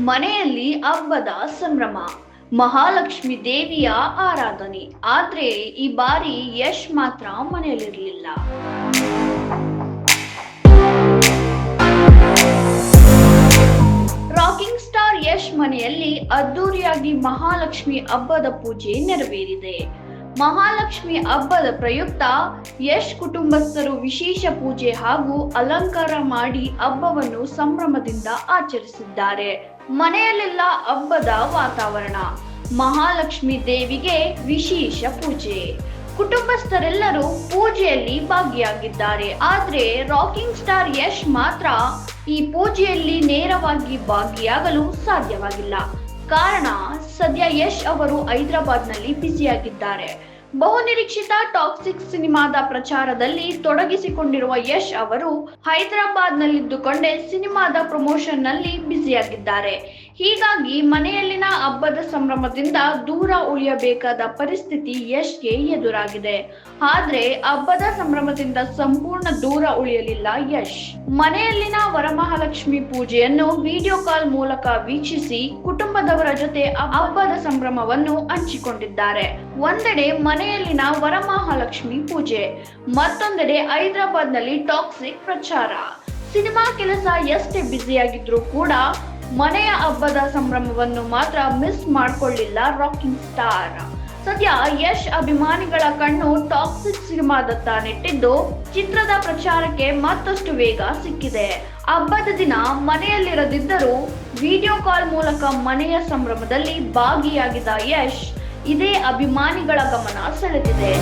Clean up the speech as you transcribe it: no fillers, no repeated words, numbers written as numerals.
ಮನೆಯಲ್ಲಿ ಹಬ್ಬದ ಸಂಭ್ರಮ, ಮಹಾಲಕ್ಷ್ಮಿ ದೇವಿಯ ಆರಾಧನೆ. ಆದ್ರೆ ಈ ಬಾರಿ ಯಶ್ ಮಾತ್ರ ಮನೆಯಲ್ಲಿರಲಿಲ್ಲ. ರಾಕಿಂಗ್ ಸ್ಟಾರ್ ಯಶ್ ಮನೆಯಲ್ಲಿ ಅದ್ದೂರಿಯಾಗಿ ಮಹಾಲಕ್ಷ್ಮಿ ಹಬ್ಬದ ಪೂಜೆ ನೆರವೇರಿದೆ. ಮಹಾಲಕ್ಷ್ಮಿ ಹಬ್ಬದ ಪ್ರಯುಕ್ತ ಯಶ್ ಕುಟುಂಬಸ್ಥರು ವಿಶೇಷ ಪೂಜೆ ಹಾಗೂ ಅಲಂಕಾರ ಮಾಡಿ ಹಬ್ಬವನ್ನು ಸಂಭ್ರಮದಿಂದ ಆಚರಿಸಿದ್ದಾರೆ. ಮನೆಯಲ್ಲೆಲ್ಲ ಹಬ್ಬದ ವಾತಾವರಣ. ಮಹಾಲಕ್ಷ್ಮಿ ದೇವಿಗೆ ವಿಶೇಷ ಪೂಜೆ. ಕುಟುಂಬಸ್ಥರೆಲ್ಲರೂ ಪೂಜೆಯಲ್ಲಿ ಭಾಗಿಯಾಗಿದ್ದಾರೆ. ಆದ್ರೆ ರಾಕಿಂಗ್ ಸ್ಟಾರ್ ಯಶ್ ಮಾತ್ರ ಈ ಪೂಜೆಯಲ್ಲಿ ನೇರವಾಗಿ ಭಾಗಿಯಾಗಲು ಸಾಧ್ಯವಾಗಿಲ್ಲ. ಕಾರಣ, ಸದ್ಯ ಯಶ್ ಅವರು ಹೈದರಾಬಾದ್ನಲ್ಲಿ ಬ್ಯುಸಿಯಾಗಿದ್ದಾರೆ. ಬಹುನಿರೀಕ್ಷಿತ ಟಾಕ್ಸಿಕ್ ಸಿನಿಮಾದ ಪ್ರಚಾರದಲ್ಲಿ ತೊಡಗಿಸಿಕೊಂಡಿರುವ ಯಶ್ ಅವರು ಹೈದರಾಬಾದ್ನಲ್ಲಿದ್ದುಕೊಂಡೇ ಸಿನಿಮಾದ ಪ್ರಮೋಷನ್ ನಲ್ಲಿ ಬ್ಯುಸಿಯಾಗಿದ್ದಾರೆ. ಹೀಗಾಗಿ ಮನೆಯಲ್ಲಿನ ಹಬ್ಬದ ಸಂಭ್ರಮದಿಂದ ದೂರ ಉಳಿಯಬೇಕಾದ ಪರಿಸ್ಥಿತಿ ಯಶ್ಗೆ ಎದುರಾಗಿದೆ. ಆದ್ರೆ ಹಬ್ಬದ ಸಂಭ್ರಮದಿಂದ ಸಂಪೂರ್ಣ ದೂರ ಉಳಿಯಲಿಲ್ಲ ಯಶ್. ಮನೆಯಲ್ಲಿನ ವರಮಹಾಲಕ್ಷ್ಮಿ ಪೂಜೆಯನ್ನು ವಿಡಿಯೋ ಕಾಲ್ ಮೂಲಕ ವೀಕ್ಷಿಸಿ ಕುಟುಂಬದವರ ಜೊತೆ ಹಬ್ಬದ ಸಂಭ್ರಮವನ್ನು ಹಂಚಿಕೊಂಡಿದ್ದಾರೆ. ಒಂದೆಡೆ ಮನೆಯಲ್ಲಿನ ವರಮಹಾಲಕ್ಷ್ಮಿ ಪೂಜೆ, ಮತ್ತೊಂದೆಡೆ ಹೈದರಾಬಾದ್ನಲ್ಲಿ ಟಾಕ್ಸಿಕ್ ಪ್ರಚಾರ. ಸಿನಿಮಾ ಕೆಲಸ ಎಷ್ಟೇ ಬ್ಯುಸಿಯಾಗಿದ್ರೂ ಕೂಡ ಮನೆಯ ಹಬ್ಬದ ಸಂಭ್ರಮವನ್ನು ಮಾತ್ರ ಮಿಸ್ ಮಾಡಿಕೊಳ್ಳಿಲ್ಲ ರಾಕಿಂಗ್ ಸ್ಟಾರ್. ಸದ್ಯ ಯಶ್ ಅಭಿಮಾನಿಗಳ ಕಣ್ಣು ಟಾಕ್ಸಿಕ್ ಸಿನಿಮಾದತ್ತ ನೆಟ್ಟಿದ್ದು ಚಿತ್ರದ ಪ್ರಚಾರಕ್ಕೆ ಮತ್ತಷ್ಟು ವೇಗ ಸಿಕ್ಕಿದೆ. ಹಬ್ಬದ ದಿನ ಮನೆಯಲ್ಲಿರದಿದ್ದರೂ ವಿಡಿಯೋ ಕಾಲ್ ಮೂಲಕ ಮನೆಯ ಸಂಭ್ರಮದಲ್ಲಿ ಭಾಗಿಯಾಗಿದ್ದ ಯಶ್ ಇದೇ ಅಭಿಮಾನಿಗಳ ಗಮನ ಸೆಳೆದಿದೆ.